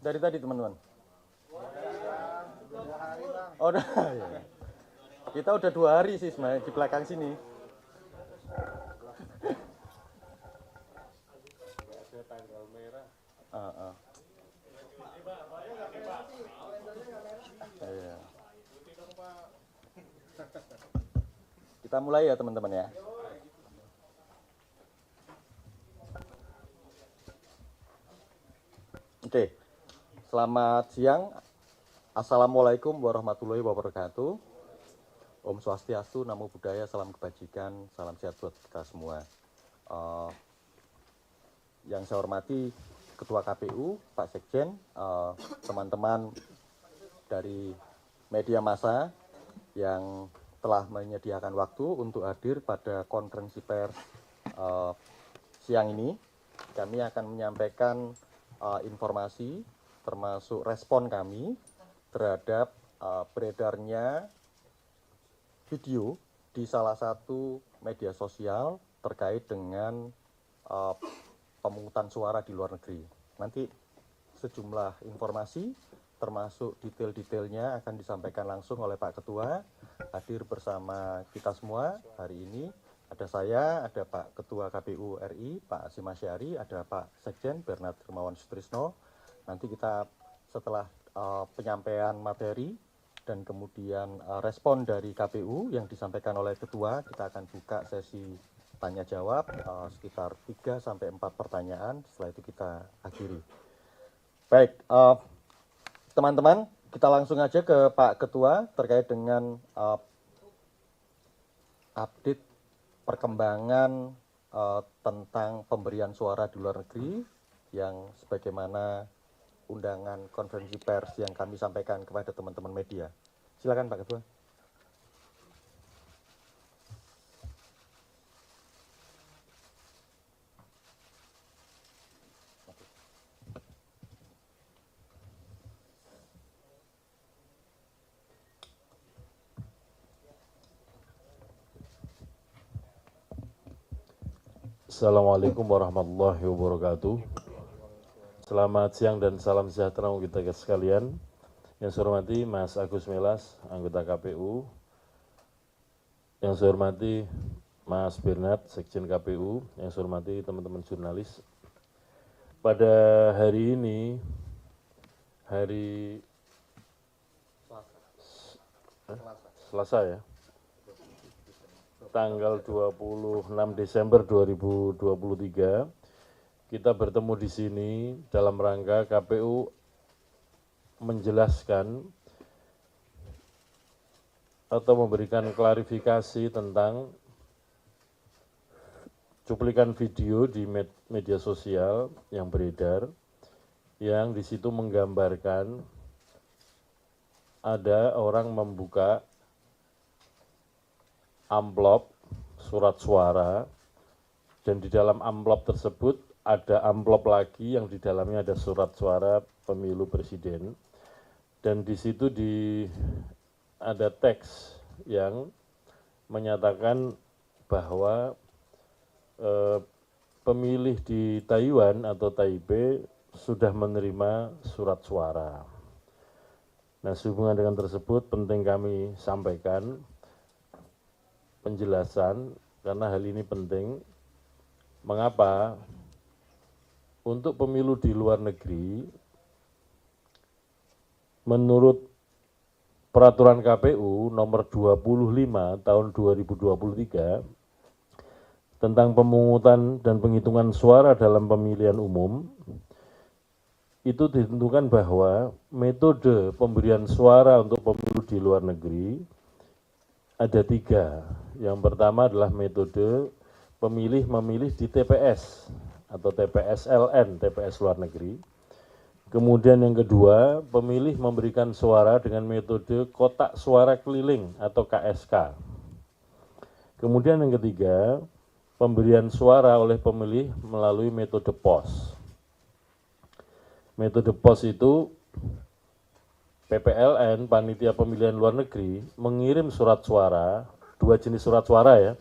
Dari tadi teman-teman. Oh, udah. Ya. Kita udah 2 hari sih sebenarnya di belakang sini. Ada tanggal merah. Iya. Kita mulai ya teman-teman ya. Oke. Selamat siang. Assalamualaikum warahmatullahi wabarakatuh. Om Swastiastu, Namo Buddhaya, salam kebajikan, salam sehat buat kita semua. Yang saya hormati Ketua KPU, Pak Sekjen, teman-teman dari media massa yang telah menyediakan waktu untuk hadir pada konferensi pers siang ini. Kami akan menyampaikan informasi termasuk respon kami terhadap beredarnya video di salah satu media sosial terkait dengan pemungutan suara di luar negeri. Nanti sejumlah informasi termasuk detail-detailnya akan disampaikan langsung oleh Pak Ketua. Hadir bersama kita semua hari ini ada saya, ada Pak Ketua KPU RI, Pak Hasyim Asy'ari, ada Pak Sekjen Bernard Hermawan Sutrisno. Nanti kita setelah penyampaian materi dan kemudian respon dari KPU yang disampaikan oleh Ketua, kita akan buka sesi tanya jawab sekitar 3-4 pertanyaan. Setelah itu kita akhiri. Baik, teman-teman, kita langsung aja ke Pak Ketua terkait dengan update perkembangan tentang pemberian suara di luar negeri yang sebagaimana undangan konferensi pers yang kami sampaikan kepada teman-teman media. Silakan Pak Ketua. Assalamualaikum warahmatullahi wabarakatuh. Selamat siang dan salam sejahtera untuk kita sekalian. Yang saya hormati Mas Agus Melas, anggota KPU. Yang saya hormati Mas Bernard, Sekjen KPU. Yang saya hormati teman-teman jurnalis. Pada hari ini, hari Selasa ya, tanggal 26 Desember 2023, kita bertemu di sini dalam rangka KPU menjelaskan atau memberikan klarifikasi tentang cuplikan video di media sosial yang beredar, yang di situ menggambarkan ada orang membuka amplop surat suara, dan di dalam amplop tersebut ada amplop lagi yang di dalamnya ada surat suara pemilu presiden, dan di situ ada teks yang menyatakan bahwa pemilih di Taiwan atau Taipei sudah menerima surat suara. Nah, sehubungan dengan tersebut penting kami sampaikan penjelasan, karena hal ini penting. Mengapa? Untuk pemilu di luar negeri, menurut peraturan KPU nomor 25 tahun 2023 tentang pemungutan dan penghitungan suara dalam pemilihan umum, itu ditentukan bahwa metode pemberian suara untuk pemilu di luar negeri ada 3. Yang pertama adalah metode pemilih memilih di TPS atau TPS-LN, TPS luar negeri. Kemudian yang kedua, pemilih memberikan suara dengan metode kotak suara keliling atau KSK. Kemudian yang ketiga, pemberian suara oleh pemilih melalui metode POS. Metode POS itu PPLN, Panitia Pemilihan Luar Negeri, mengirim surat suara, 2 jenis surat suara ya,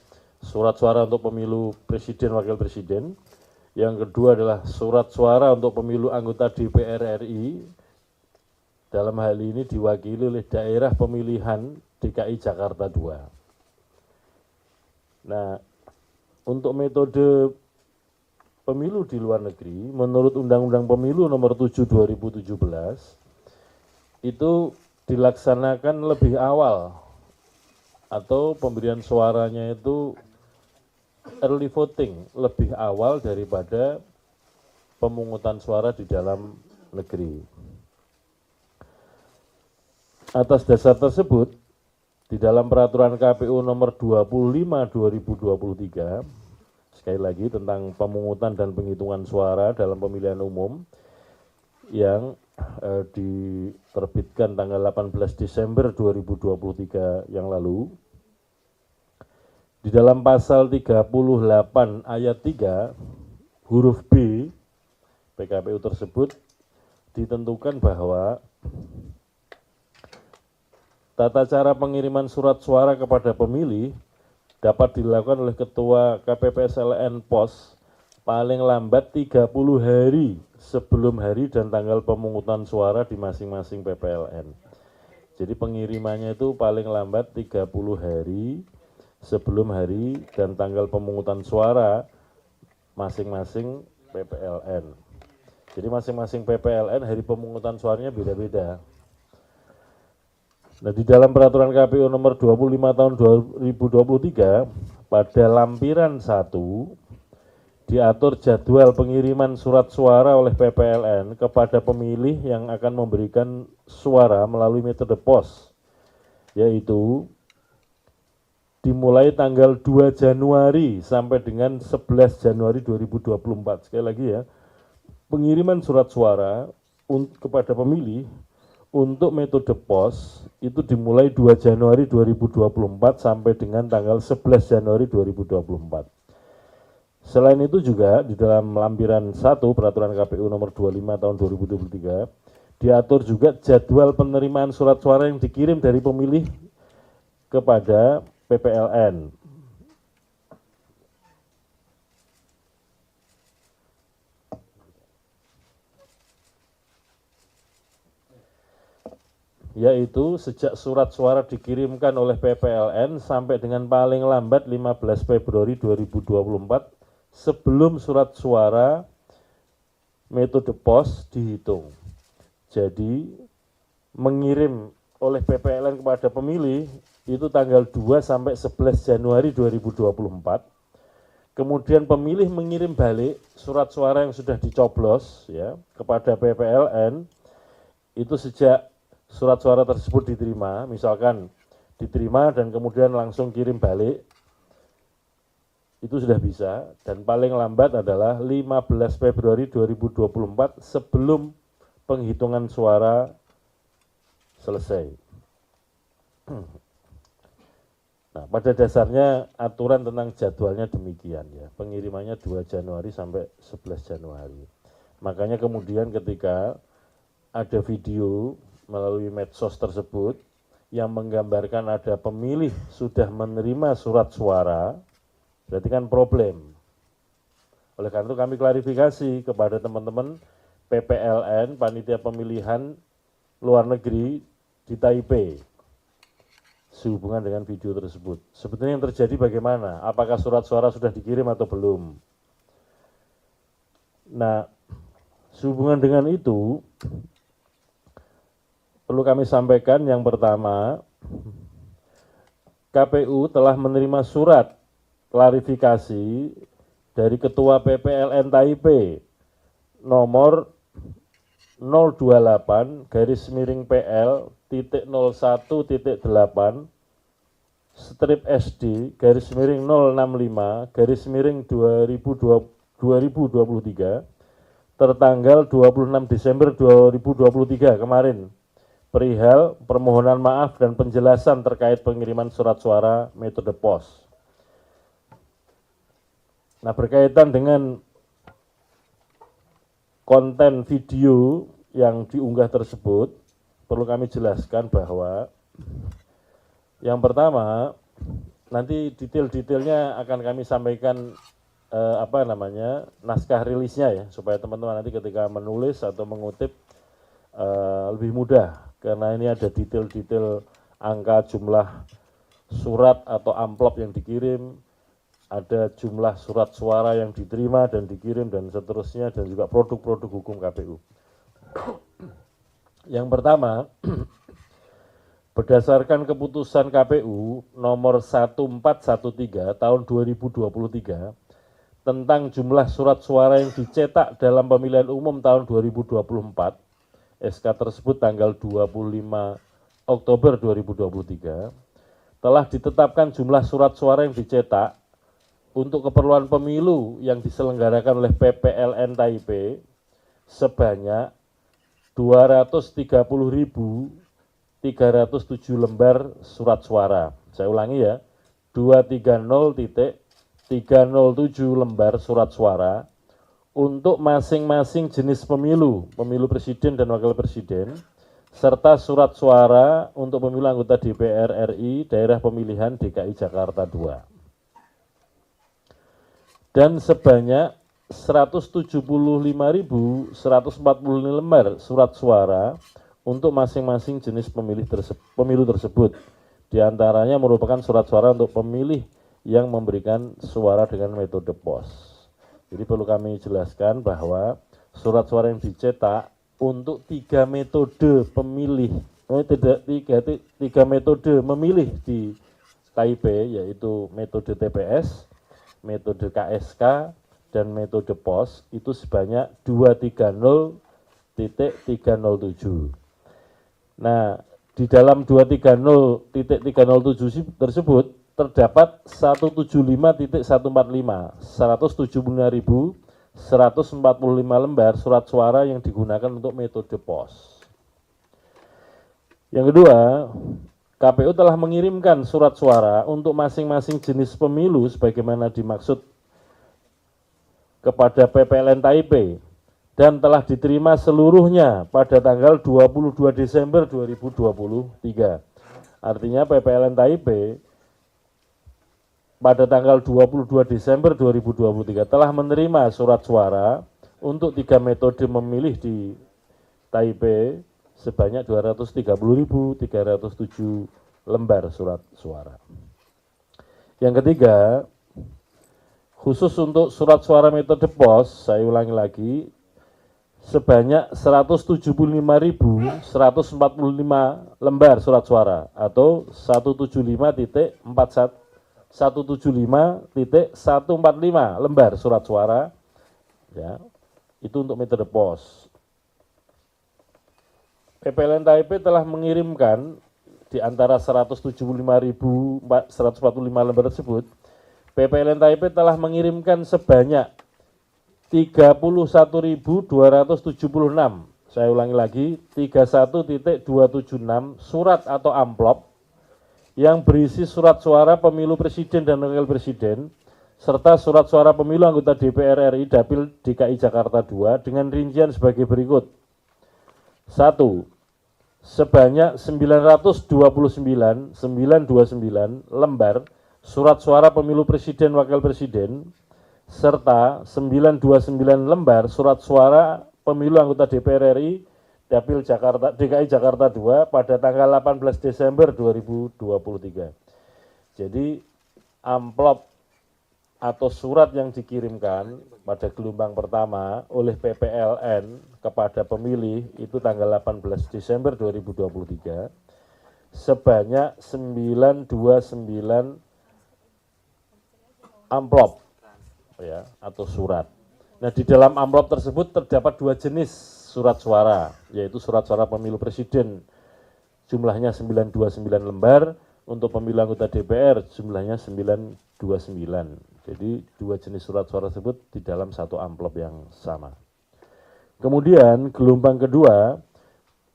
surat suara untuk pemilu presiden, wakil presiden, Yang kedua adalah surat suara untuk pemilu anggota DPR RI, dalam hal ini diwakili oleh daerah pemilihan DKI Jakarta II. Nah, untuk metode pemilu di luar negeri, menurut Undang-Undang Pemilu Nomor 7 2017, itu dilaksanakan lebih awal atau pemberian suaranya itu early voting, lebih awal daripada pemungutan suara di dalam negeri. Atas dasar tersebut, di dalam peraturan KPU nomor 25 2023, sekali lagi tentang pemungutan dan penghitungan suara dalam pemilihan umum yang diterbitkan tanggal 18 Desember 2023 yang lalu, di dalam pasal 38 ayat 3 huruf B PKPU tersebut ditentukan bahwa tata cara pengiriman surat suara kepada pemilih dapat dilakukan oleh Ketua KPPSLN POS paling lambat 30 hari sebelum hari dan tanggal pemungutan suara di masing-masing PPLN. Jadi pengirimannya itu paling lambat 30 hari sebelum hari dan tanggal pemungutan suara masing-masing PPLN. Jadi masing-masing PPLN hari pemungutan suaranya beda-beda. Nah, di dalam peraturan KPU nomor 25 tahun 2023 pada lampiran 1 diatur jadwal pengiriman surat suara oleh PPLN kepada pemilih yang akan memberikan suara melalui metode pos, yaitu dimulai tanggal 2 Januari sampai dengan 11 Januari 2024. Sekali lagi ya, pengiriman surat suara kepada pemilih untuk metode pos itu dimulai 2 Januari 2024 sampai dengan tanggal 11 Januari 2024. Selain itu juga di dalam lampiran 1 peraturan KPU nomor 25 tahun 2023 diatur juga jadwal penerimaan surat suara yang dikirim dari pemilih kepada PPLN. Yaitu sejak surat suara dikirimkan oleh PPLN sampai dengan paling lambat 15 Februari 2024 sebelum surat suara metode pos dihitung. Jadi mengirim oleh PPLN kepada pemilih itu tanggal 2 sampai 11 Januari 2024. Kemudian pemilih mengirim balik surat suara yang sudah dicoblos ya kepada PPLN itu sejak surat suara tersebut diterima, misalkan diterima dan kemudian langsung kirim balik, itu sudah bisa, dan paling lambat adalah 15 Februari 2024 sebelum penghitungan suara selesai. Nah, pada dasarnya aturan tentang jadwalnya demikian ya, pengirimannya 2 Januari sampai 11 Januari. Makanya kemudian ketika ada video melalui medsos tersebut yang menggambarkan ada pemilih sudah menerima surat suara, berarti kan problem. Oleh karena itu kami klarifikasi kepada teman-teman PPLN, Panitia Pemilihan Luar Negeri di Taipei, sehubungan dengan video tersebut. Sebetulnya yang terjadi bagaimana? Apakah surat suara sudah dikirim atau belum? Nah, sehubungan dengan itu, perlu kami sampaikan yang pertama, KPU telah menerima surat klarifikasi dari Ketua PPLN Taipei nomor 028-PL.01.8 strip SD /065-2023 tertanggal 26 Desember 2023 kemarin, perihal permohonan maaf dan penjelasan terkait pengiriman surat suara metode pos. Nah, berkaitan dengan konten video yang diunggah tersebut, perlu kami jelaskan bahwa yang pertama, nanti detail-detailnya akan kami sampaikan naskah rilisnya ya, supaya teman-teman nanti ketika menulis atau mengutip lebih mudah, karena ini ada detail-detail angka jumlah surat atau amplop yang dikirim, ada jumlah surat suara yang diterima dan dikirim dan seterusnya, dan juga produk-produk hukum KPU. Yang pertama, berdasarkan keputusan KPU nomor 1413 tahun 2023 tentang jumlah surat suara yang dicetak dalam pemilihan umum tahun 2024, SK tersebut tanggal 25 Oktober 2023, telah ditetapkan jumlah surat suara yang dicetak untuk keperluan pemilu yang diselenggarakan oleh PPLN Taipei sebanyak 230.307 lembar surat suara. Saya ulangi ya, 230.307 lembar surat suara untuk masing-masing jenis pemilu, pemilu presiden dan wakil presiden, serta surat suara untuk pemilu anggota DPR RI daerah pemilihan DKI Jakarta II. Dan sebanyak 175.140 lembar surat suara untuk masing-masing jenis pemilu tersebut. Di antaranya merupakan surat suara untuk pemilih yang memberikan suara dengan metode pos. Jadi perlu kami jelaskan bahwa surat suara yang dicetak untuk tiga metode pemilih, tiga metode memilih di Taipei, yaitu metode TPS, metode KSK, dan metode pos, itu sebanyak 230.307. Nah, di dalam 230.307 tersebut terdapat 175.145, 175.145 lembar surat suara yang digunakan untuk metode pos. Yang kedua, KPU telah mengirimkan surat suara untuk masing-masing jenis pemilu sebagaimana dimaksud kepada PPLN Taipei dan telah diterima seluruhnya pada tanggal 22 Desember 2023. Artinya PPLN Taipei pada tanggal 22 Desember 2023 telah menerima surat suara untuk tiga metode memilih di Taipei sebanyak 230.307 lembar surat suara. Yang ketiga, khusus untuk surat suara metode pos, saya ulangi lagi, sebanyak 175.145 lembar surat suara atau 175.145 lembar surat suara, ya, itu untuk metode pos. PPLN Taipei telah mengirimkan di antara 175.145 lembar tersebut, PPLN Taipei telah mengirimkan sebanyak 31.276, saya ulangi lagi, 31.276 surat atau amplop yang berisi surat suara pemilu presiden dan wakil presiden, serta surat suara pemilu anggota DPR RI Dapil DKI Jakarta II dengan rincian sebagai berikut. 1. Sebanyak 929 lembar surat suara pemilu presiden wakil presiden, serta 929 lembar surat suara pemilu anggota DPR RI Dapil DKI Jakarta II pada tanggal 18 Desember 2023. Jadi amplop atau surat yang dikirimkan pada gelombang pertama oleh PPLN kepada pemilih itu tanggal 18 Desember 2023 sebanyak 929 amplop, ya, atau surat. Nah, di dalam amplop tersebut terdapat dua jenis surat suara, yaitu surat suara pemilu presiden jumlahnya 929 lembar, untuk pemilu anggota DPR jumlahnya 929. Jadi dua jenis surat suara tersebut di dalam satu amplop yang sama. Kemudian gelombang kedua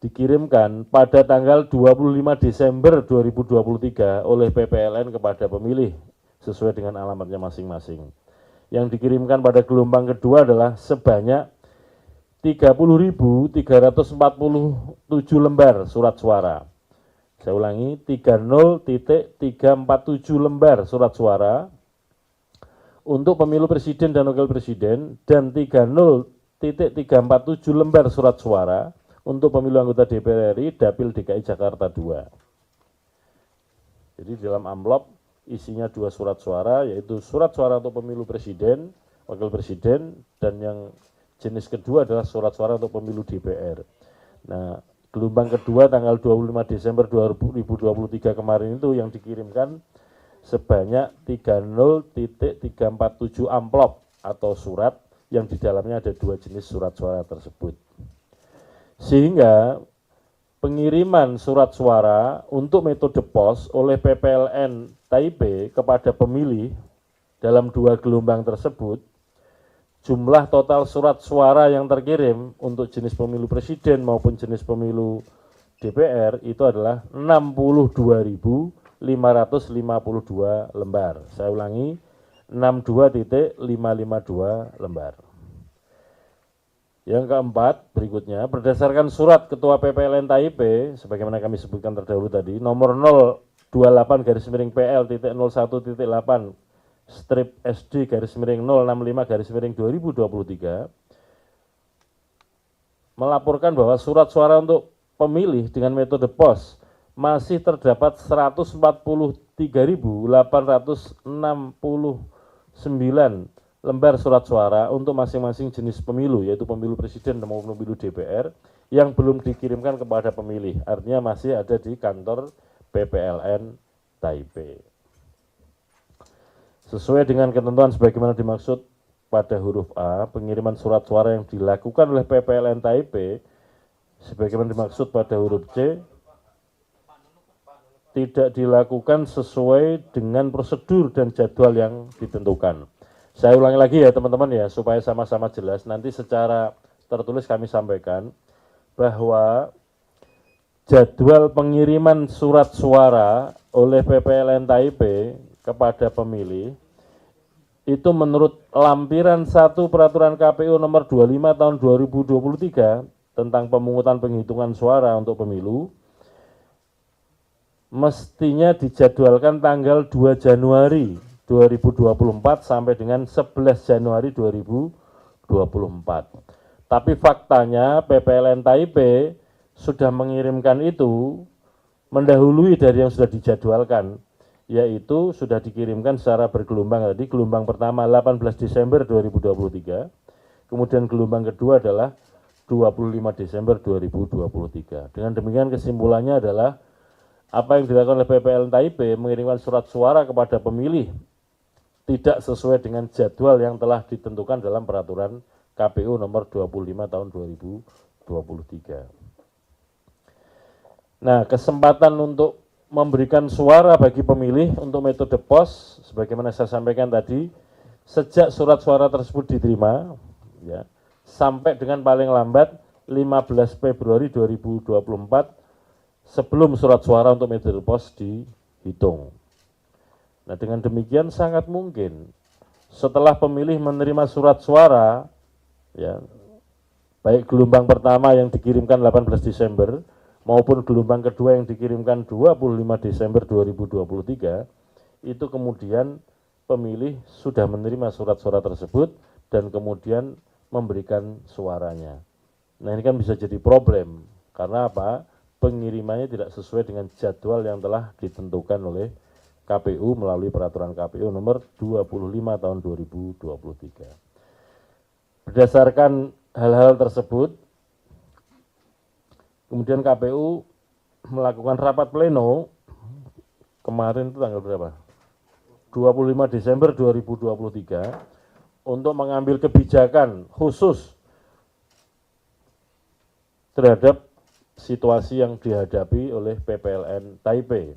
dikirimkan pada tanggal 25 Desember 2023 oleh PPLN kepada pemilih sesuai dengan alamatnya masing-masing. Yang dikirimkan pada gelombang kedua adalah sebanyak 30.347 lembar surat suara. Saya ulangi, 30.347 lembar surat suara untuk pemilu presiden dan wakil presiden dan 30.347 lembar surat suara untuk pemilu anggota DPR RI Dapil DKI Jakarta 2. Jadi dalam amplop isinya 2 surat suara, yaitu surat suara untuk pemilu presiden, wakil presiden, dan yang jenis kedua adalah surat suara untuk pemilu DPR. Nah, gelombang kedua tanggal 25 Desember 2023 kemarin itu yang dikirimkan sebanyak 30.347 amplop atau surat yang di dalamnya ada 2 jenis surat suara tersebut. Sehingga pengiriman surat suara untuk metode pos oleh PPLN Taipei kepada pemilih dalam 2 gelombang tersebut, jumlah total surat suara yang terkirim untuk jenis pemilu presiden maupun jenis pemilu DPR itu adalah 62.552 lembar. Saya ulangi, 62.552 lembar. Yang keempat, berikutnya, berdasarkan surat Ketua PPLN Taipei, sebagaimana kami sebutkan terdahulu tadi, nomor 028-PL.01.8 strip SD-065-2023, melaporkan bahwa surat suara untuk pemilih dengan metode pos masih terdapat 143.869 lembar surat suara untuk masing-masing jenis pemilu, yaitu pemilu presiden maupun pemilu DPR, yang belum dikirimkan kepada pemilih. Artinya masih ada di kantor PPLN Taipei. Sesuai dengan ketentuan sebagaimana dimaksud pada huruf A, pengiriman surat suara yang dilakukan oleh PPLN Taipei sebagaimana dimaksud pada huruf C tidak dilakukan sesuai dengan prosedur dan jadwal yang ditentukan. Saya ulangi lagi ya teman-teman ya, supaya sama-sama jelas. Nanti secara tertulis kami sampaikan bahwa jadwal pengiriman surat suara oleh PPLN Taipei kepada pemilih itu menurut lampiran 1 Peraturan KPU nomor 25 tahun 2023 tentang pemungutan penghitungan suara untuk pemilu mestinya dijadwalkan tanggal 2 Januari 2024 sampai dengan 11 Januari 2024. Tapi faktanya PPLN Taipei sudah mengirimkan itu mendahului dari yang sudah dijadwalkan, yaitu sudah dikirimkan secara bergelombang tadi. Gelombang pertama 18 Desember 2023, kemudian gelombang kedua adalah 25 Desember 2023. Dengan demikian kesimpulannya adalah apa yang dilakukan oleh PPLN Taipei mengirimkan surat suara kepada pemilih tidak sesuai dengan jadwal yang telah ditentukan dalam peraturan KPU nomor 25 tahun 2023. Nah, kesempatan untuk memberikan suara bagi pemilih untuk metode pos, sebagaimana saya sampaikan tadi, sejak surat suara tersebut diterima, ya, sampai dengan paling lambat 15 Februari 2024 sebelum surat suara untuk metode pos dihitung. Nah, dengan demikian sangat mungkin setelah pemilih menerima surat suara, ya, baik gelombang pertama yang dikirimkan 18 Desember maupun gelombang kedua yang dikirimkan 25 Desember 2023, itu kemudian pemilih sudah menerima surat suara tersebut dan kemudian memberikan suaranya. Nah, ini kan bisa jadi problem, karena apa? Pengirimannya tidak sesuai dengan jadwal yang telah ditentukan oleh KPU melalui peraturan KPU nomor 25 tahun 2023. Berdasarkan hal-hal tersebut, kemudian KPU melakukan rapat pleno kemarin itu tanggal berapa? 25 Desember 2023 untuk mengambil kebijakan khusus terhadap situasi yang dihadapi oleh PPLN Taipei.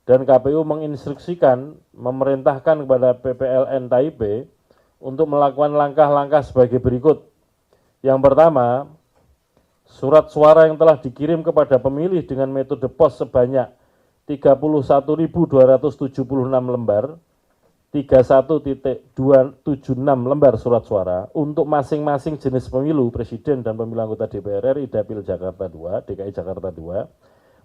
Dan KPU menginstruksikan, memerintahkan kepada PPLN Taipei untuk melakukan langkah-langkah sebagai berikut. Yang pertama, surat suara yang telah dikirim kepada pemilih dengan metode pos sebanyak 31.276 lembar, 31.276 lembar surat suara untuk masing-masing jenis pemilu presiden dan pemilu anggota DPR RI Dapil Jakarta 2, DKI Jakarta 2,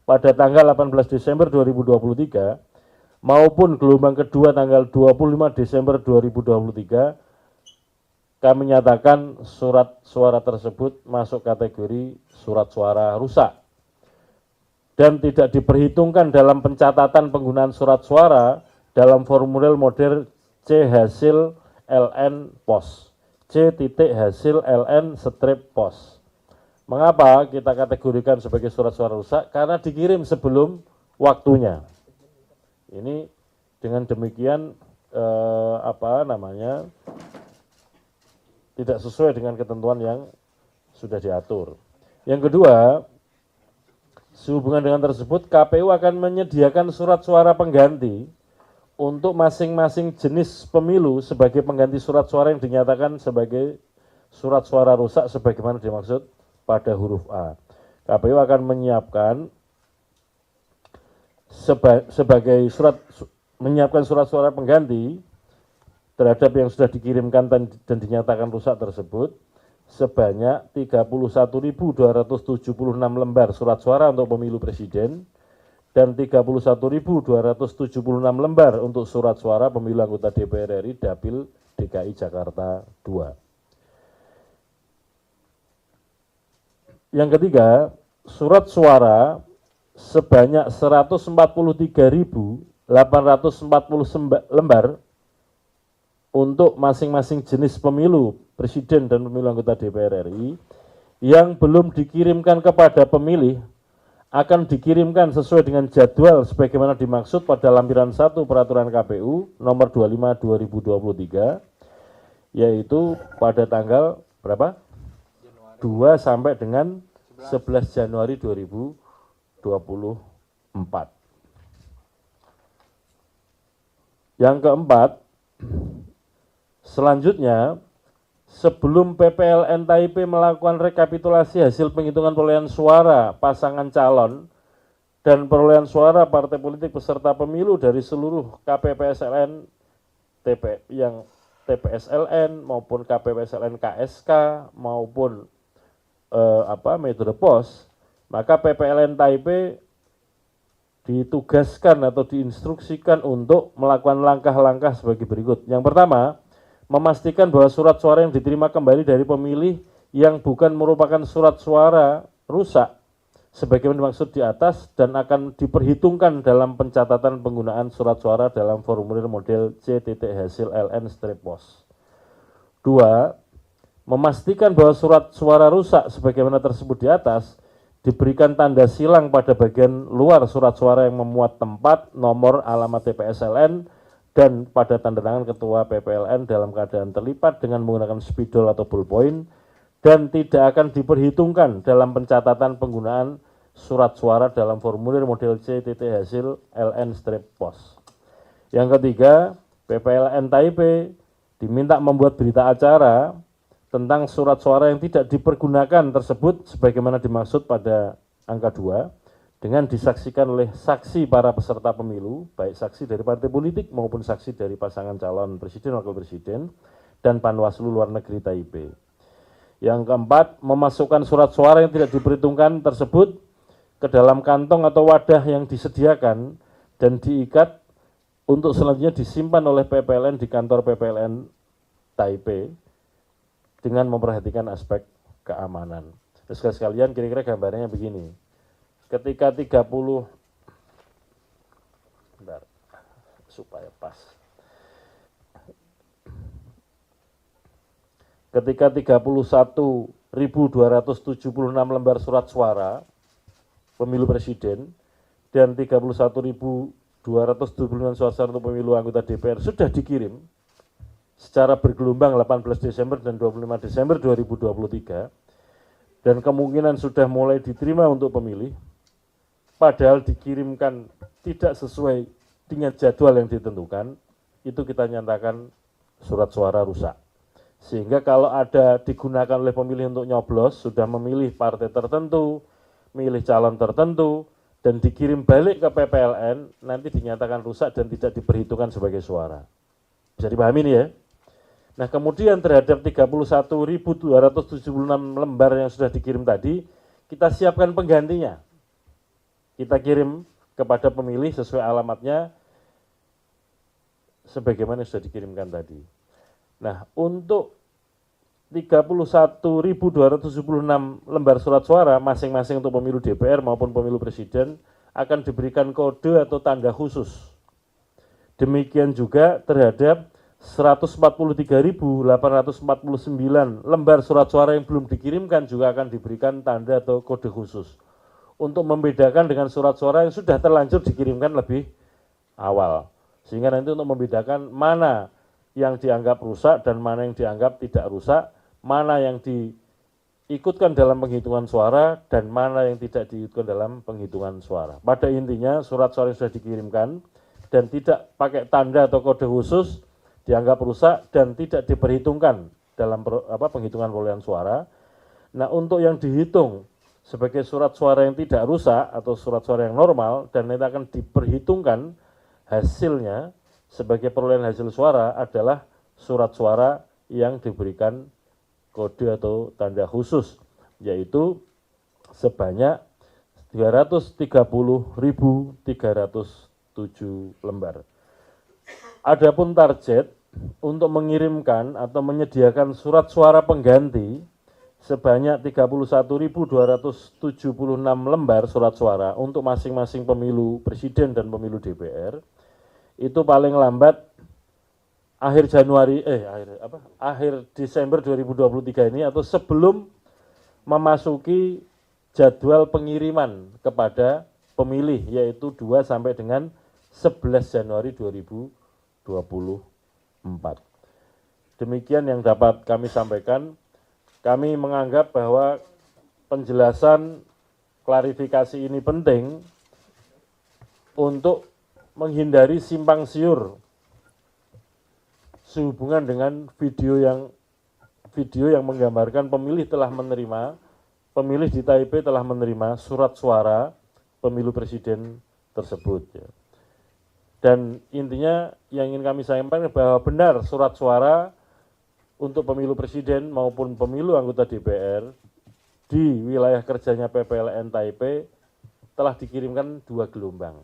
pada tanggal 18 Desember 2023 maupun gelombang kedua tanggal 25 Desember 2023, kami nyatakan surat suara tersebut masuk kategori surat suara rusak dan tidak diperhitungkan dalam pencatatan penggunaan surat suara dalam formulir model C hasil LN pos. C titik hasil LN strip pos. Mengapa kita kategorikan sebagai surat suara rusak? Karena dikirim sebelum waktunya. Ini dengan demikian tidak sesuai dengan ketentuan yang sudah diatur. Yang kedua, sehubungan dengan tersebut, KPU akan menyediakan surat suara pengganti untuk masing-masing jenis pemilu sebagai pengganti surat suara yang dinyatakan sebagai surat suara rusak sebagaimana dimaksud pada huruf A. KPU akan menyiapkan menyiapkan surat suara pengganti terhadap yang sudah dikirimkan dan dinyatakan rusak tersebut sebanyak 31.276 lembar surat suara untuk pemilu presiden dan 31.276 lembar untuk surat suara pemilu anggota DPR RI Dapil DKI Jakarta II. Yang ketiga, surat suara sebanyak 143.840 lembar untuk masing-masing jenis pemilu presiden dan pemilu anggota DPR RI yang belum dikirimkan kepada pemilih akan dikirimkan sesuai dengan jadwal sebagaimana dimaksud pada lampiran 1 Peraturan KPU nomor 25/2023, yaitu pada tanggal berapa? 2 sampai dengan 11 Januari 2024. Yang keempat, selanjutnya, sebelum PPLN Taipei melakukan rekapitulasi hasil penghitungan perolehan suara pasangan calon dan perolehan suara partai politik peserta pemilu dari seluruh KPPSLN yang TPSLN maupun KPPSLN KSK maupun metode pos, maka PPLN Taipei ditugaskan atau diinstruksikan untuk melakukan langkah-langkah sebagai berikut. Yang pertama, memastikan bahwa surat suara yang diterima kembali dari pemilih yang bukan merupakan surat suara rusak sebagaimana dimaksud di atas dan akan diperhitungkan dalam pencatatan penggunaan surat suara dalam formulir model C titik hasil LN strip pos. 2. Memastikan bahwa surat suara rusak sebagaimana tersebut di atas diberikan tanda silang pada bagian luar surat suara yang memuat tempat, nomor, alamat TPSLN, dan pada tanda tangan Ketua PPLN dalam keadaan terlipat dengan menggunakan spidol atau ballpoint, dan tidak akan diperhitungkan dalam pencatatan penggunaan surat suara dalam formulir model C titik hasil LN strip pos. Yang ketiga, PPLN Taipei diminta membuat berita acara tentang surat suara yang tidak dipergunakan tersebut sebagaimana dimaksud pada angka 2 dengan disaksikan oleh saksi para peserta pemilu, baik saksi dari partai politik maupun saksi dari pasangan calon presiden wakil presiden dan Panwaslu luar negeri Taipei. Yang keempat, memasukkan surat suara yang tidak diperhitungkan tersebut ke dalam kantong atau wadah yang disediakan dan diikat untuk selanjutnya disimpan oleh PPLN di kantor PPLN Taipei dengan memperhatikan aspek keamanan. Terus sekalian, kira-kira gambarnya begini. Ketika 30, bentar, supaya pas. Ketika 31.276 lembar surat suara pemilu presiden dan 31.229 surat suara untuk pemilu anggota DPR sudah dikirim secara bergelombang 18 Desember dan 25 Desember 2023 dan kemungkinan sudah mulai diterima untuk pemilih, padahal dikirimkan tidak sesuai dengan jadwal yang ditentukan, itu kita nyatakan surat suara rusak. Sehingga kalau ada digunakan oleh pemilih untuk nyoblos, sudah memilih partai tertentu, milih calon tertentu, dan dikirim balik ke PPLN, nanti dinyatakan rusak dan tidak diperhitungkan sebagai suara. Bisa dipahami ini ya? Nah, kemudian terhadap 31.276 lembar yang sudah dikirim tadi, kita siapkan penggantinya. Kita kirim kepada pemilih sesuai alamatnya sebagaimana sudah dikirimkan tadi. Nah, untuk 31.276 lembar surat suara masing-masing untuk pemilu DPR maupun pemilu presiden akan diberikan kode atau tanda khusus. Demikian juga terhadap 143.849 lembar surat suara yang belum dikirimkan juga akan diberikan tanda atau kode khusus untuk membedakan dengan surat suara yang sudah terlanjur dikirimkan lebih awal. Sehingga nanti untuk membedakan mana yang dianggap rusak dan mana yang dianggap tidak rusak, mana yang diikutkan dalam penghitungan suara dan mana yang tidak diikutkan dalam penghitungan suara. Pada intinya surat suara yang sudah dikirimkan dan tidak pakai tanda atau kode khusus dianggap rusak dan tidak diperhitungkan dalam penghitungan perolehan suara. Nah, untuk yang dihitung sebagai surat suara yang tidak rusak atau surat suara yang normal dan nanti akan diperhitungkan hasilnya sebagai perolehan hasil suara adalah surat suara yang diberikan kode atau tanda khusus, yaitu sebanyak 330.307 lembar. Adapun target untuk mengirimkan atau menyediakan surat suara pengganti sebanyak 31.276 lembar surat suara untuk masing-masing pemilu presiden dan pemilu DPR, itu paling lambat akhir Desember 2023 ini atau sebelum memasuki jadwal pengiriman kepada pemilih, yaitu 2 sampai dengan 11 Januari 2024. Demikian yang dapat kami sampaikan. Kami menganggap bahwa penjelasan klarifikasi ini penting untuk menghindari simpang siur sehubungan dengan video yang menggambarkan pemilih di Taipei telah menerima surat suara pemilu presiden tersebut. Dan intinya yang ingin kami sampaikan bahwa benar surat suara untuk pemilu presiden maupun pemilu anggota DPR di wilayah kerjanya PPLN Taipei telah dikirimkan 2 gelombang.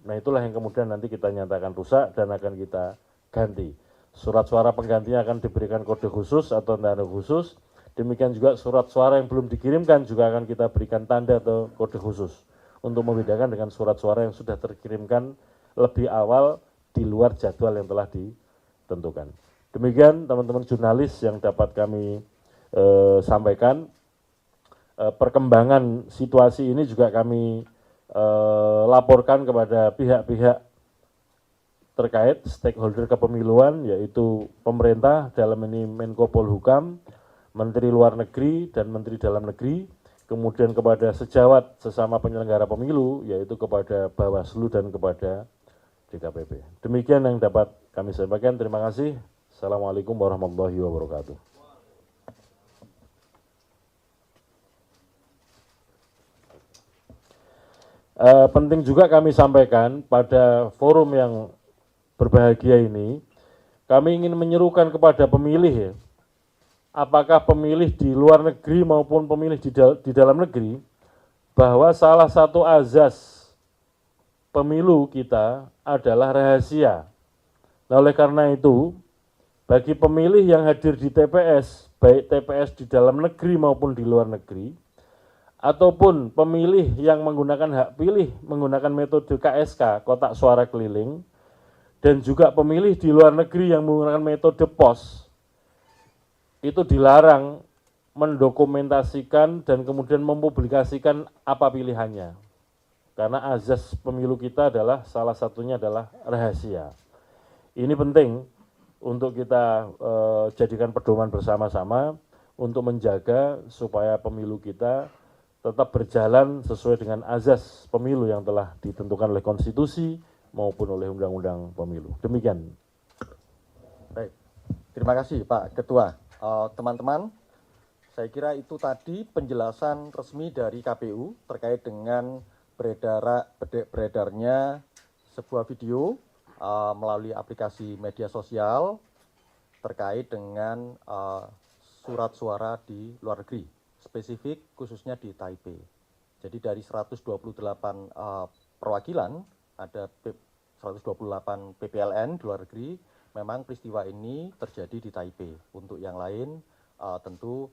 Nah, itulah yang kemudian nanti kita nyatakan rusak dan akan kita ganti. Surat suara penggantinya akan diberikan kode khusus atau tanda khusus. Demikian juga surat suara yang belum dikirimkan juga akan kita berikan tanda atau kode khusus untuk membedakan dengan surat suara yang sudah terkirimkan lebih awal di luar jadwal yang telah ditentukan. Demikian teman-teman jurnalis yang dapat kami sampaikan. Perkembangan situasi ini juga kami laporkan kepada pihak-pihak terkait stakeholder kepemiluan, yaitu pemerintah dalam ini Menko Polhukam, Menteri Luar Negeri dan Menteri Dalam Negeri, kemudian kepada sejawat sesama penyelenggara pemilu, yaitu kepada Bawaslu dan kepada DKPP. Demikian yang dapat kami sampaikan. Terima kasih. Assalamualaikum warahmatullahi wabarakatuh. Penting juga kami sampaikan pada forum yang berbahagia ini, kami ingin menyerukan kepada pemilih ya, apakah pemilih di luar negeri maupun pemilih di dalam negeri, bahwa salah satu azas pemilu kita adalah rahasia. Nah, oleh karena itu, bagi pemilih yang hadir di TPS, baik TPS di dalam negeri maupun di luar negeri, ataupun pemilih yang menggunakan hak pilih menggunakan metode KSK, kotak suara keliling, dan juga pemilih di luar negeri yang menggunakan metode pos, itu dilarang mendokumentasikan dan kemudian mempublikasikan apa pilihannya. Karena azas pemilu kita adalah salah satunya adalah rahasia. Ini penting untuk kita jadikan pedoman bersama-sama untuk menjaga supaya pemilu kita tetap berjalan sesuai dengan azas pemilu yang telah ditentukan oleh konstitusi maupun oleh undang-undang pemilu. Demikian. Baik, terima kasih Pak Ketua. Teman-teman, saya kira itu tadi penjelasan resmi dari KPU terkait dengan beredarnya sebuah video melalui aplikasi media sosial terkait dengan surat suara di luar negeri, spesifik khususnya di Taipei. Jadi dari 128 perwakilan, ada 128 PPLN di luar negeri, memang peristiwa ini terjadi di Taipei. Untuk yang lain tentu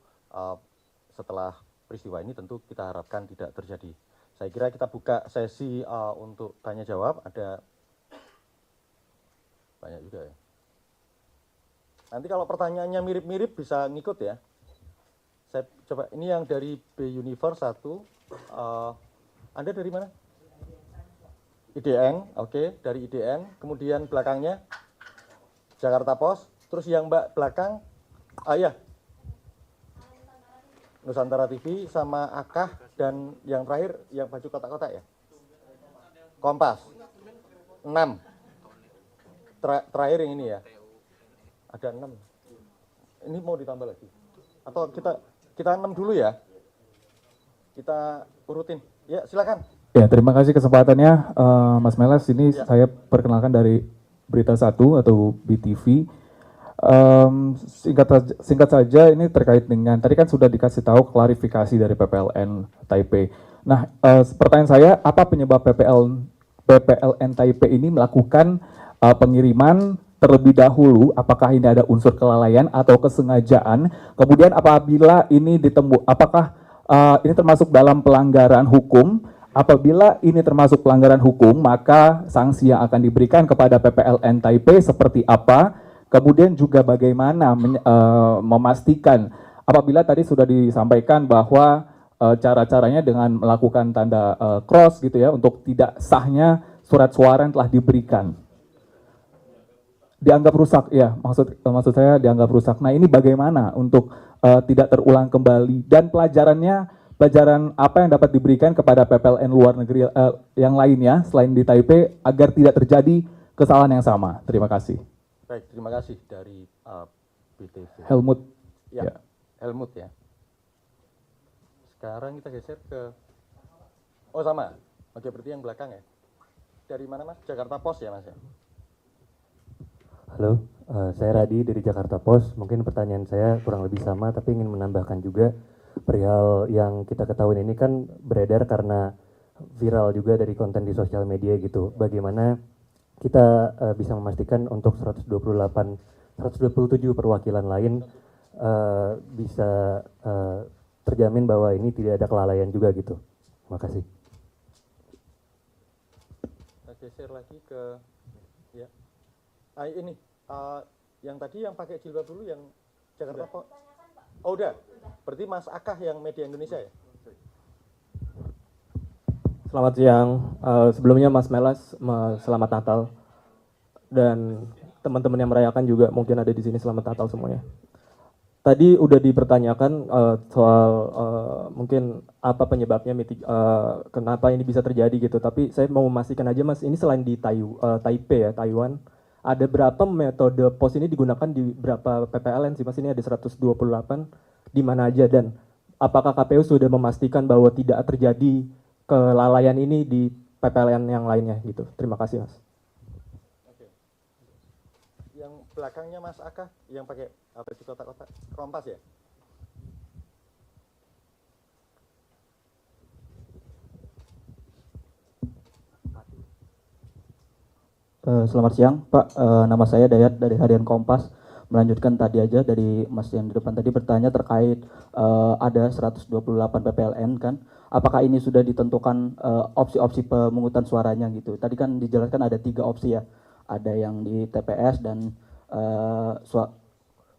setelah peristiwa ini tentu kita harapkan tidak terjadi. Saya kira kita buka sesi untuk tanya jawab. Ada banyak juga ya. Nanti kalau pertanyaannya mirip-mirip bisa ngikut ya. Saya coba, ini yang dari B Universe 1. Anda dari mana? IDN, oke, dari IDN. Kemudian belakangnya Jakarta Post. Terus yang Mbak belakang, ya, Nusantara TV sama Akah, dan yang terakhir yang baju kotak-kotak ya. Kompas. 6. Terakhir yang ini ya. Ada 6. Ini mau ditambah lagi. Atau kita 6 dulu ya. Kita urutin. Ya, silakan. Ya, terima kasih kesempatannya, Mas Melas. Ini ya, saya perkenalkan dari Berita 1 atau BTV. Singkat saja, ini terkait dengan, tadi kan sudah dikasih tahu klarifikasi dari PPLN Taipei. Nah, pertanyaan saya, apa penyebab PPLN Taipei ini melakukan pengiriman terlebih dahulu? Apakah ini ada unsur kelalaian atau kesengajaan? Kemudian apabila ini apakah ini termasuk dalam pelanggaran hukum? Apabila ini termasuk pelanggaran hukum, maka sanksi yang akan diberikan kepada PPLN Taipei seperti apa? Kemudian juga bagaimana memastikan, apabila tadi sudah disampaikan bahwa cara-caranya dengan melakukan tanda cross gitu ya, untuk tidak sahnya surat suara yang telah diberikan. Dianggap rusak, ya, maksud saya dianggap rusak. Nah, ini bagaimana untuk tidak terulang kembali, dan pelajaran apa yang dapat diberikan kepada PPLN luar negeri yang lainnya selain di Taipei agar tidak terjadi kesalahan yang sama. Terima kasih. Baik, terima kasih dari BTV. Helmut. Ya, Helmut ya. Sekarang kita geser ke, oh sama, oke, berarti yang belakang ya. Dari mana Mas? Jakarta Post ya Mas ya? Halo, saya Radi dari Jakarta Post. Mungkin pertanyaan saya kurang lebih sama, tapi ingin menambahkan juga perihal yang kita ketahui ini kan beredar karena viral juga dari konten di sosial media gitu. Bagaimana kita bisa memastikan untuk 127 perwakilan lain bisa terjamin bahwa ini tidak ada kelalaian juga gitu. Terima kasih. Kita geser lagi ke, ya. Ini yang tadi yang pakai jilbab dulu yang Jakarta Post. Oh udah, berarti Mas Akah yang Media Indonesia ya? Selamat siang, sebelumnya Mas Melas, selamat Natal, dan teman-teman yang merayakan juga mungkin ada di sini, selamat Natal semuanya. Tadi udah dipertanyakan soal mungkin apa penyebabnya, kenapa ini bisa terjadi gitu, tapi saya mau memastikan aja Mas, ini selain di Taipei ya, Taiwan, ada berapa metode pos ini digunakan di berapa PPLN sih Mas? Ini ada 128, di mana aja, dan apakah KPU sudah memastikan bahwa tidak terjadi kelalaian ini di PPLN yang lainnya gitu. Terima kasih Mas. Oke. Yang belakangnya Mas Akah yang pakai apa di kotak-kotak Kompas ya? Selamat siang Pak, nama saya Dayat dari Harian Kompas. Melanjutkan tadi aja dari Mas yang di depan tadi bertanya terkait ada 128 PPLN kan. Apakah ini sudah ditentukan opsi-opsi pemungutan suaranya gitu? Tadi kan dijelaskan ada 3 opsi ya. Ada yang di TPS dan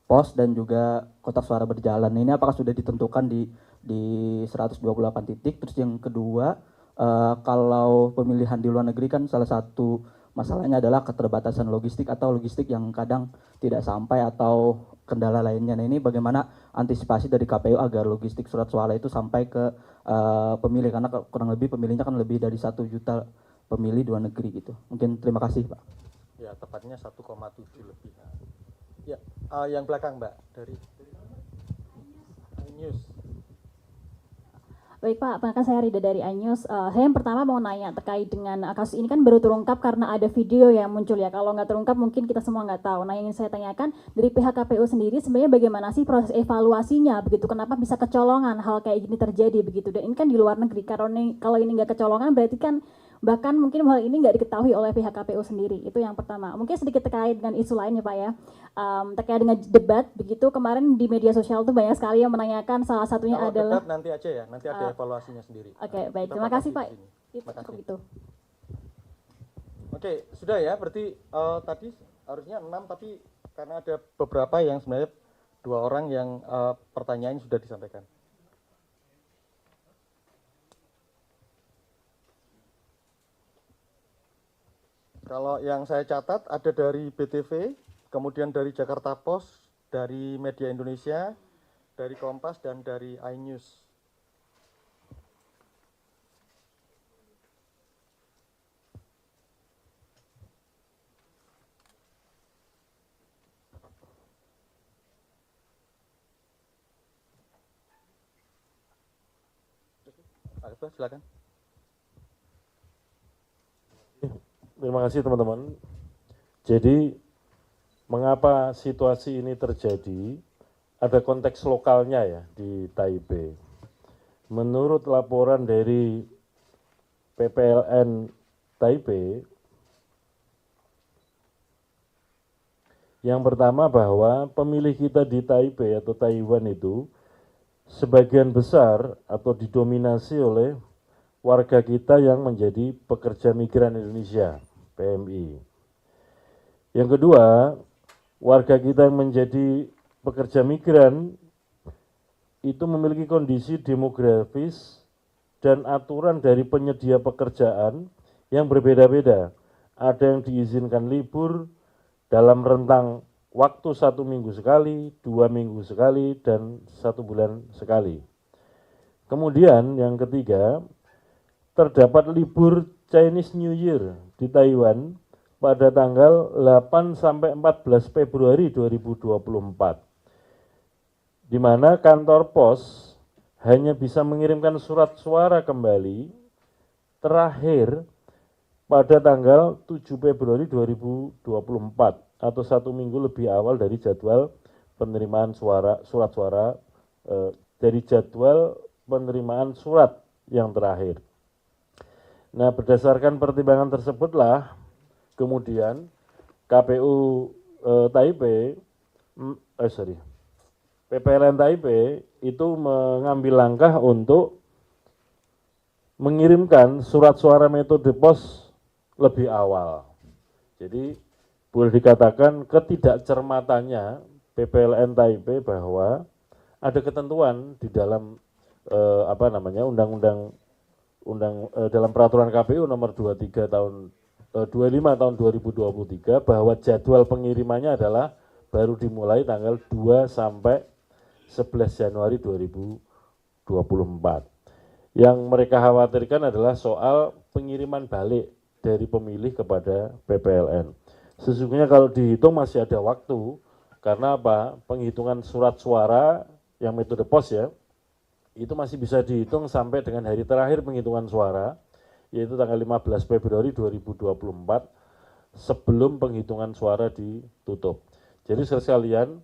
pos dan juga kotak suara berjalan. Ini apakah sudah ditentukan di 128 titik? Terus yang kedua, kalau pemilihan di luar negeri kan salah satu masalahnya adalah keterbatasan logistik atau logistik yang kadang tidak sampai atau kendala lainnya. Nah ini bagaimana antisipasi dari KPU agar logistik surat suara itu sampai ke pemilih, karena kurang lebih pemilihnya kan lebih dari 1 juta pemilih di luar negeri gitu. Mungkin terima kasih Pak. Ya tepatnya 1,7 lebih. Ya, yang belakang Mbak dari News. Baik Pak, maka saya Rida dari iNews. Saya yang pertama mau nanya terkait dengan kasus ini kan baru terungkap karena ada video yang muncul ya. Kalau nggak terungkap mungkin kita semua nggak tahu. Nah yang ingin saya tanyakan dari pihak KPU sendiri sebenarnya bagaimana sih proses evaluasinya begitu? Kenapa bisa kecolongan hal kayak gini terjadi begitu? Dan ini kan di luar negeri. Kalau ini nggak kecolongan berarti kan bahkan mungkin hal ini nggak diketahui oleh pihak KPU sendiri. Itu yang pertama. Mungkin sedikit terkait dengan isu lain ya Pak ya, terkait dengan debat begitu. Kemarin di media sosial tuh banyak sekali yang menanyakan, salah satunya Kalau adalah debat nanti aja ya, nanti ada evaluasinya sendiri. Oke, baik, Kita terima kasih Pak. di sini. Itu Terima cukup kasih. itu. Oke, sudah ya, berarti tadi harusnya 6, tapi karena ada beberapa yang sebenarnya 2 orang yang pertanyaannya sudah disampaikan. Kalau yang saya catat ada dari BTV, kemudian dari Jakarta Post, dari Media Indonesia, dari Kompas, dan dari iNews. Pak Ketua, silakan. Terima kasih teman-teman. Jadi mengapa situasi ini terjadi? Ada konteks lokalnya ya di Taipei. Menurut laporan dari PPLN Taipei, yang pertama bahwa pemilih kita di Taipei atau Taiwan itu sebagian besar atau didominasi oleh warga kita yang menjadi pekerja migran Indonesia, PMI. Yang kedua, warga kita yang menjadi pekerja migran itu memiliki kondisi demografis dan aturan dari penyedia pekerjaan yang berbeda-beda. Ada yang diizinkan libur dalam rentang waktu 1 minggu sekali, 2 minggu sekali, dan 1 bulan sekali. Kemudian yang ketiga, terdapat libur Chinese New Year di Taiwan pada tanggal 8 sampai 14 Februari 2024. Di mana kantor pos hanya bisa mengirimkan surat suara kembali terakhir pada tanggal 7 Februari 2024 atau 1 minggu lebih awal dari jadwal penerimaan surat suara dari jadwal penerimaan surat yang terakhir. Nah, berdasarkan pertimbangan tersebutlah kemudian KPU Taipei, PPLN Taipei itu mengambil langkah untuk mengirimkan surat suara metode pos lebih awal. Jadi boleh dikatakan ketidakcermatannya PPLN Taipei bahwa ada ketentuan di dalam dalam peraturan KPU nomor 25 tahun 2023 bahwa jadwal pengirimannya adalah baru dimulai tanggal 2 sampai 11 Januari 2024. Yang mereka khawatirkan adalah soal pengiriman balik dari pemilih kepada PPLN. Sesungguhnya kalau dihitung masih ada waktu, karena apa? Penghitungan surat suara yang metode pos ya, itu masih bisa dihitung sampai dengan hari terakhir penghitungan suara, yaitu tanggal 15 Februari 2024, sebelum penghitungan suara ditutup. Jadi sekalian,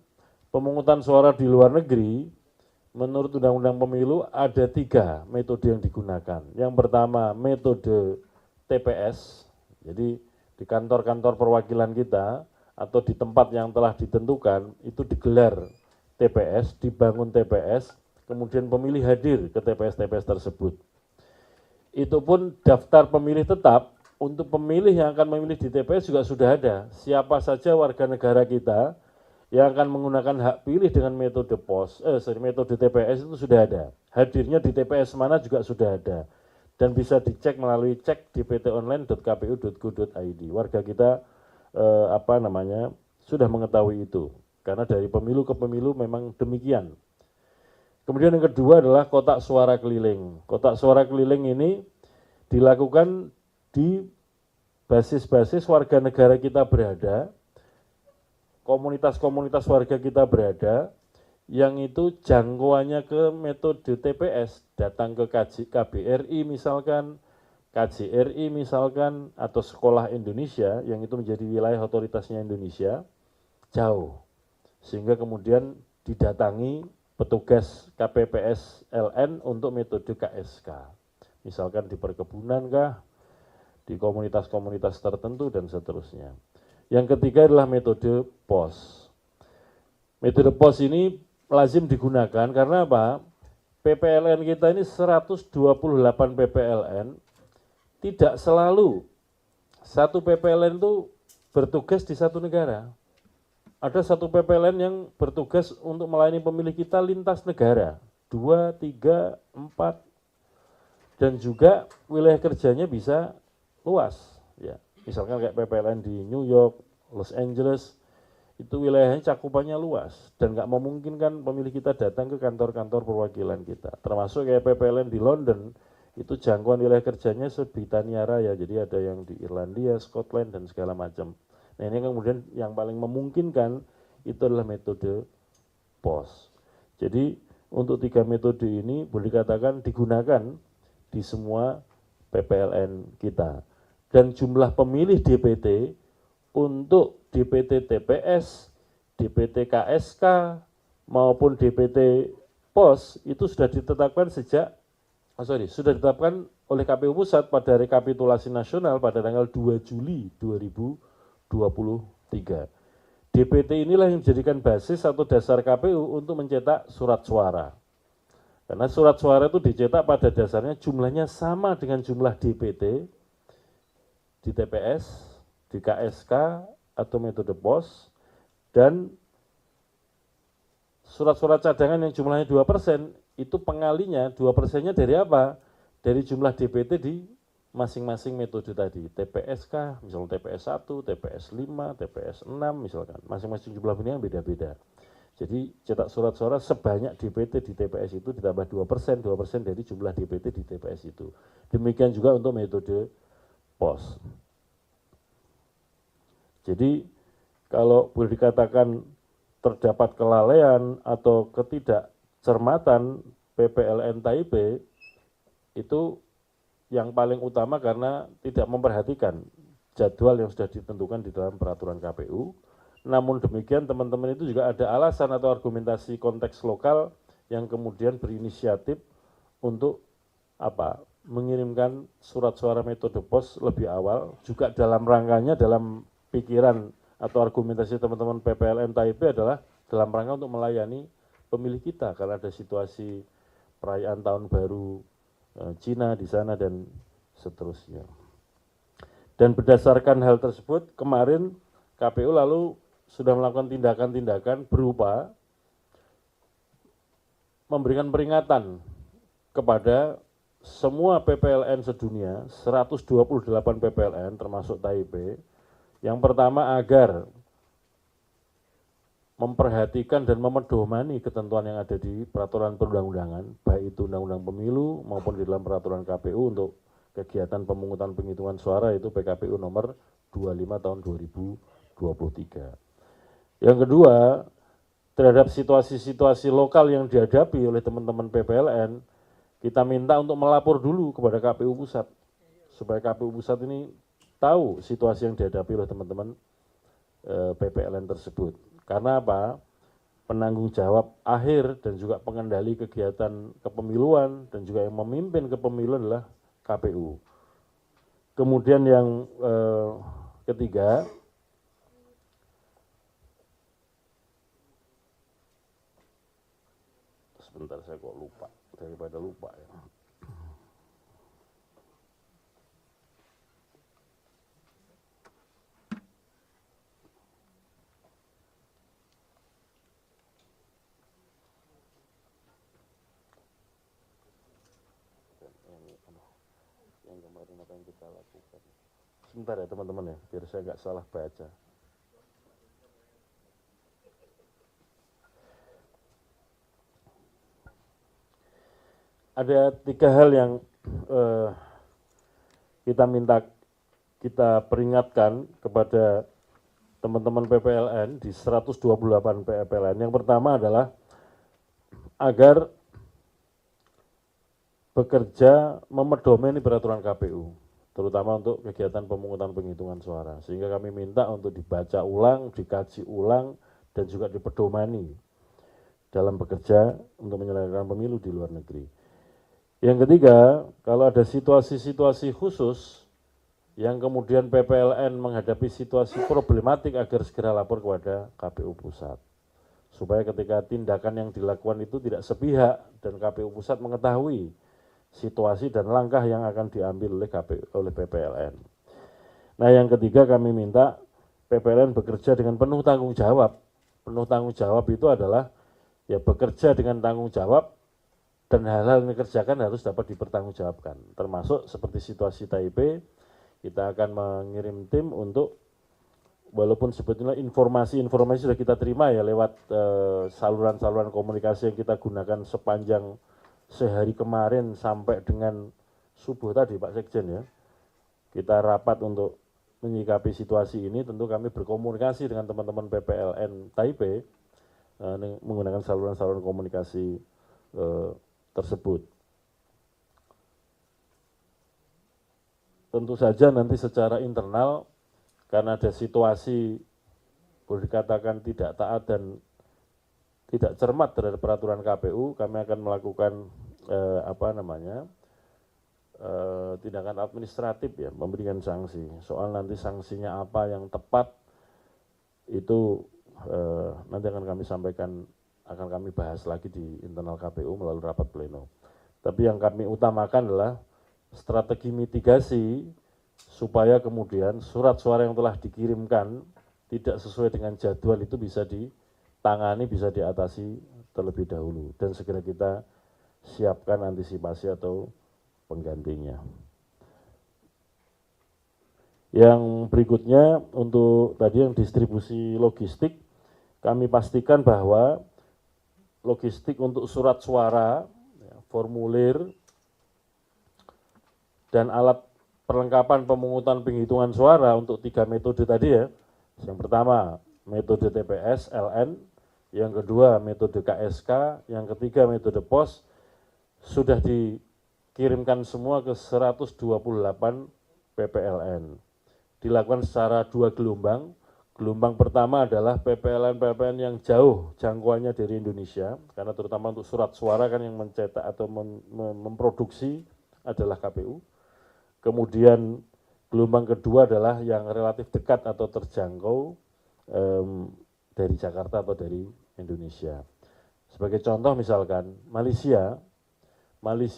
pemungutan suara di luar negeri, menurut Undang-Undang Pemilu ada 3 metode yang digunakan. Yang pertama metode TPS, jadi di kantor-kantor perwakilan kita atau di tempat yang telah ditentukan itu digelar TPS, dibangun TPS, kemudian pemilih hadir ke TPS-TPS tersebut. Itu pun daftar pemilih tetap untuk pemilih yang akan memilih di TPS juga sudah ada. Siapa saja warga negara kita yang akan menggunakan hak pilih dengan metode metode TPS itu sudah ada. Hadirnya di TPS mana juga sudah ada. Dan bisa dicek melalui cek dptonline.kpu.go.id. Warga kita sudah mengetahui itu. Karena dari pemilu ke pemilu memang demikian. Kemudian yang kedua adalah kotak suara keliling. Kotak suara keliling ini dilakukan di basis-basis warga negara kita berada, komunitas-komunitas warga kita berada, yang itu jangkauannya ke metode TPS, datang ke KBRI misalkan, KJRI misalkan, atau Sekolah Indonesia, yang itu menjadi wilayah otoritasnya Indonesia, jauh. Sehingga kemudian didatangi petugas KPPS LN untuk metode KSK. Misalkan di perkebunan kah, di komunitas-komunitas tertentu dan seterusnya. Yang ketiga adalah metode POS. Metode POS ini lazim digunakan karena apa? PPLN kita ini 128 PPLN, tidak selalu satu PPLN itu bertugas di satu negara. Ada satu PPLN yang bertugas untuk melayani pemilih kita lintas negara, 2, 3, 4, dan juga wilayah kerjanya bisa luas. Ya, misalkan kayak PPLN di New York, Los Angeles, itu wilayahnya cakupannya luas dan nggak memungkinkan pemilih kita datang ke kantor-kantor perwakilan kita. Termasuk kayak PPLN di London, itu jangkauan wilayah kerjanya Britania Raya, jadi ada yang di Irlandia, Scotland, dan segala macam. Nah ini kemudian yang paling memungkinkan itu adalah metode POS. Jadi untuk 3 metode ini boleh dikatakan digunakan di semua PPLN kita. Dan jumlah pemilih DPT untuk DPT TPS, DPT KSK, maupun DPT POS itu sudah ditetapkan sudah ditetapkan oleh KPU Pusat pada rekapitulasi nasional pada tanggal 2 Juli 2023. DPT inilah yang dijadikan basis atau dasar KPU untuk mencetak surat suara. Karena surat suara itu dicetak pada dasarnya jumlahnya sama dengan jumlah DPT di TPS, di KSK, atau metode POS, dan surat-surat cadangan yang jumlahnya 2%, itu pengalinya 2%-nya dari apa? Dari jumlah DPT di masing-masing metode tadi. TPSK, misalnya TPS 1, TPS 5, TPS 6, misalkan. Masing-masing jumlah pemilih yang beda-beda. Jadi cetak surat suara sebanyak DPT di TPS itu ditambah 2%, 2% dari jumlah DPT di TPS itu. Demikian juga untuk metode POS. Jadi kalau boleh dikatakan terdapat kelalaian atau ketidakcermatan PPLN Taipei, itu yang paling utama karena tidak memperhatikan jadwal yang sudah ditentukan di dalam peraturan KPU. Namun demikian teman-teman itu juga ada alasan atau argumentasi konteks lokal yang kemudian berinisiatif untuk mengirimkan surat suara metode POS lebih awal, juga dalam rangkanya, dalam pikiran atau argumentasi teman-teman PPLN Taipei adalah dalam rangka untuk melayani pemilih kita karena ada situasi perayaan tahun baru Cina di sana dan seterusnya. Dan berdasarkan hal tersebut kemarin KPU lalu sudah melakukan tindakan-tindakan berupa memberikan peringatan kepada semua PPLN sedunia, 128 PPLN termasuk Taipei. Yang pertama agar memperhatikan dan memedomani ketentuan yang ada di peraturan perundang-undangan, baik itu undang-undang pemilu maupun di dalam peraturan KPU untuk kegiatan pemungutan penghitungan suara itu PKPU nomor 25 tahun 2023. Yang kedua, terhadap situasi-situasi lokal yang dihadapi oleh teman-teman PPLN, kita minta untuk melapor dulu kepada KPU Pusat, supaya KPU Pusat ini tahu situasi yang dihadapi oleh teman-teman PPLN tersebut. Karena apa? Penanggung jawab akhir dan juga pengendali kegiatan kepemiluan dan juga yang memimpin kepemiluan adalah KPU. Kemudian yang ketiga, sebentar saya kok lupa, daripada lupa ya. Yang kemarin apa yang kita lakukan. Sebentar ya teman-teman ya, biar saya nggak salah baca. Ada 3 hal yang kita peringatkan kepada teman-teman PPLN di 128 PPLN. Yang pertama adalah agar bekerja memedomeni peraturan KPU, terutama untuk kegiatan pemungutan penghitungan suara. Sehingga kami minta untuk dibaca ulang, dikaji ulang, dan juga dipedomani dalam bekerja untuk menyelenggarakan pemilu di luar negeri. Yang ketiga, kalau ada situasi-situasi khusus yang kemudian PPLN menghadapi situasi problematik agar segera lapor kepada KPU Pusat. Supaya ketika tindakan yang dilakukan itu tidak sepihak dan KPU Pusat mengetahui situasi dan langkah yang akan diambil oleh PPLN. Nah, yang ketiga kami minta PPLN bekerja dengan penuh tanggung jawab. Penuh tanggung jawab itu adalah ya bekerja dengan tanggung jawab dan hal-hal yang dikerjakan harus dapat dipertanggungjawabkan. Termasuk seperti situasi Taipei, kita akan mengirim tim untuk, walaupun sebetulnya informasi-informasi sudah kita terima ya lewat saluran-saluran komunikasi yang kita gunakan sepanjang sehari kemarin sampai dengan subuh tadi Pak Sekjen ya. Kita rapat untuk menyikapi situasi ini, tentu kami berkomunikasi dengan teman-teman PPLN Taipei menggunakan saluran-saluran komunikasi tersebut. Tentu saja nanti secara internal, karena ada situasi boleh dikatakan tidak taat dan tidak cermat terhadap peraturan KPU, kami akan melakukan tindakan administratif ya, memberikan sanksi. Soal nanti sanksinya apa yang tepat itu nanti akan kami sampaikan, akan kami bahas lagi di internal KPU melalui rapat pleno. Tapi yang kami utamakan adalah strategi mitigasi supaya kemudian surat suara yang telah dikirimkan tidak sesuai dengan jadwal itu bisa ditangani, bisa diatasi terlebih dahulu dan segera kita siapkan antisipasi atau penggantinya. Yang berikutnya untuk tadi yang distribusi logistik, kami pastikan bahwa logistik untuk surat suara, formulir, dan alat perlengkapan pemungutan penghitungan suara untuk 3 metode tadi ya. Yang pertama metode TPS, LN, yang kedua metode KSK, yang ketiga metode POS, sudah dikirimkan semua ke 128 PPLN. Dilakukan secara 2 gelombang. Gelombang pertama adalah PPLN-PPLN yang jauh jangkauannya dari Indonesia, karena terutama untuk surat suara kan yang mencetak atau memproduksi adalah KPU. Kemudian gelombang kedua adalah yang relatif dekat atau terjangkau dari Jakarta atau dari Indonesia. Sebagai contoh misalkan Malaysia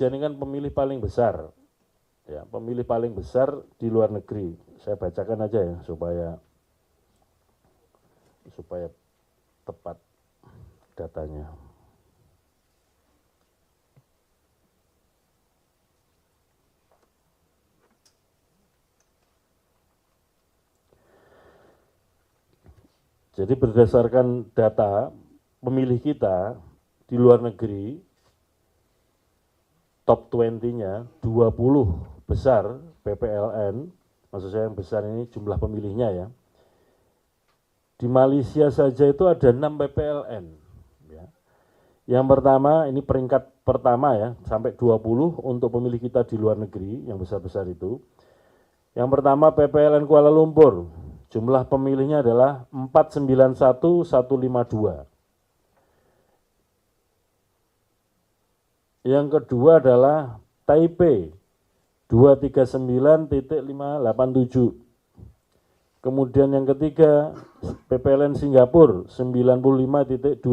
ini kan pemilih paling besar, ya, pemilih paling besar di luar negeri. Saya bacakan aja ya supaya tepat datanya. Jadi berdasarkan data pemilih kita di luar negeri, top 20-nya 20 besar PPLN, maksud saya yang besar ini jumlah pemilihnya ya. Di Malaysia saja itu ada 6 PPLN. Ya. Yang pertama, ini peringkat pertama ya, sampai 20 untuk pemilih kita di luar negeri, yang besar-besar itu. Yang pertama PPLN Kuala Lumpur, jumlah pemilihnya adalah 491.152. Yang kedua adalah Taipei, 239.587. Kemudian yang ketiga PPLN Singapura 95.297.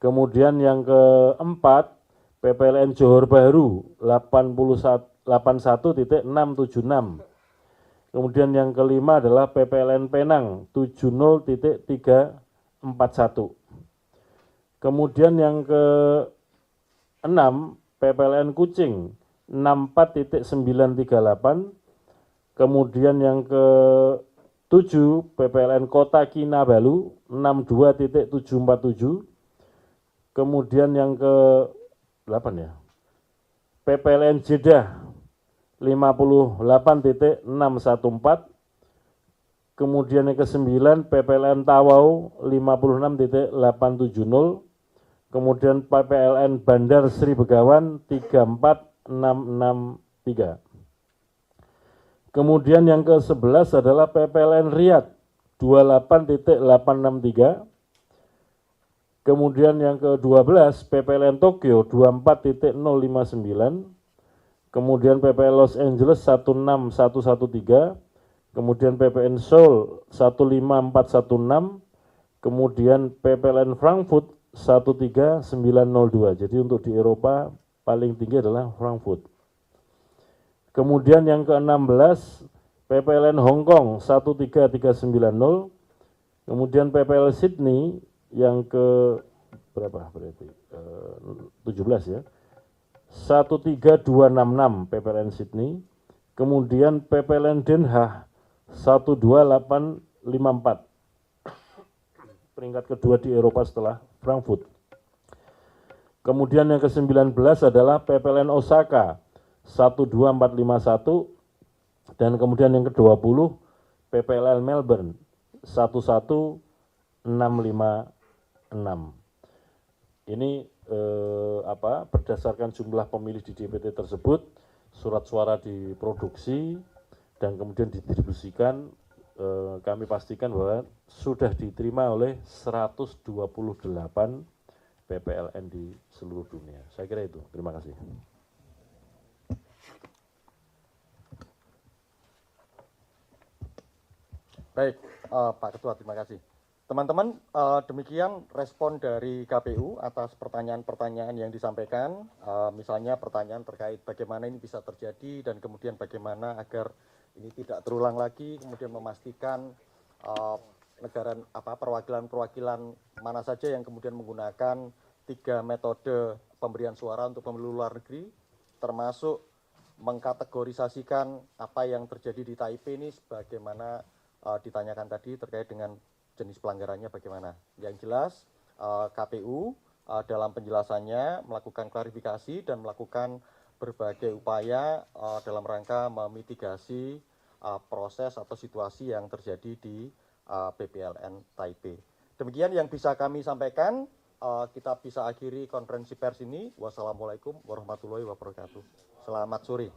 Kemudian yang keempat PPLN Johor Bahru 81.676. Kemudian yang kelima adalah PPLN Penang 70.341. Kemudian yang keenam PPLN Kuching 64.938. Kemudian yang ke-7 PPLN Kota Kinabalu 62.747. Kemudian yang ke-8 ya, PPLN Jeddah 58.614. Kemudian yang ke-9 PPLN Tawau 56.870. Kemudian PPLN Bandar Sri Begawan 34663. Kemudian yang ke-11 adalah PPLN Riyadh 28.863. Kemudian yang ke-12 PPLN Tokyo 24.059. kemudian PPL Los Angeles 16113, kemudian PPN Seoul 15416, kemudian PPLN Frankfurt 13902. Jadi untuk di Eropa paling tinggi adalah Frankfurt. Kemudian yang ke-16 PPLN Hong Kong 13390, kemudian PPL Sydney yang ke berapa berarti 17 ya, 13266 PPLN Sydney, kemudian PPLN Den Haag 12854, peringkat kedua di Eropa setelah Frankfurt. Kemudian yang ke-19 adalah PPLN Osaka 12451, dan kemudian yang ke-20 PPLN Melbourne 11656. Ini berdasarkan jumlah pemilih di DPT tersebut, surat suara diproduksi dan kemudian didistribusikan, kami pastikan bahwa sudah diterima oleh 128 PPLN di seluruh dunia. Saya kira itu. Terima kasih. Baik, Pak Ketua, terima kasih. Teman-teman, demikian respon dari KPU atas pertanyaan-pertanyaan yang disampaikan, misalnya pertanyaan terkait bagaimana ini bisa terjadi dan kemudian bagaimana agar ini tidak terulang lagi, kemudian memastikan perwakilan-perwakilan mana saja yang kemudian menggunakan 3 metode pemberian suara untuk pemilu luar negeri, termasuk mengkategorisasikan apa yang terjadi di Taipei ini sebagaimana ditanyakan tadi terkait dengan jenis pelanggarannya bagaimana. Yang jelas KPU dalam penjelasannya melakukan klarifikasi dan melakukan berbagai upaya dalam rangka memitigasi proses atau situasi yang terjadi di PPLN Taipei. Demikian yang bisa kami sampaikan. Kita bisa akhiri konferensi pers ini. Wassalamualaikum warahmatullahi wabarakatuh. Selamat sore.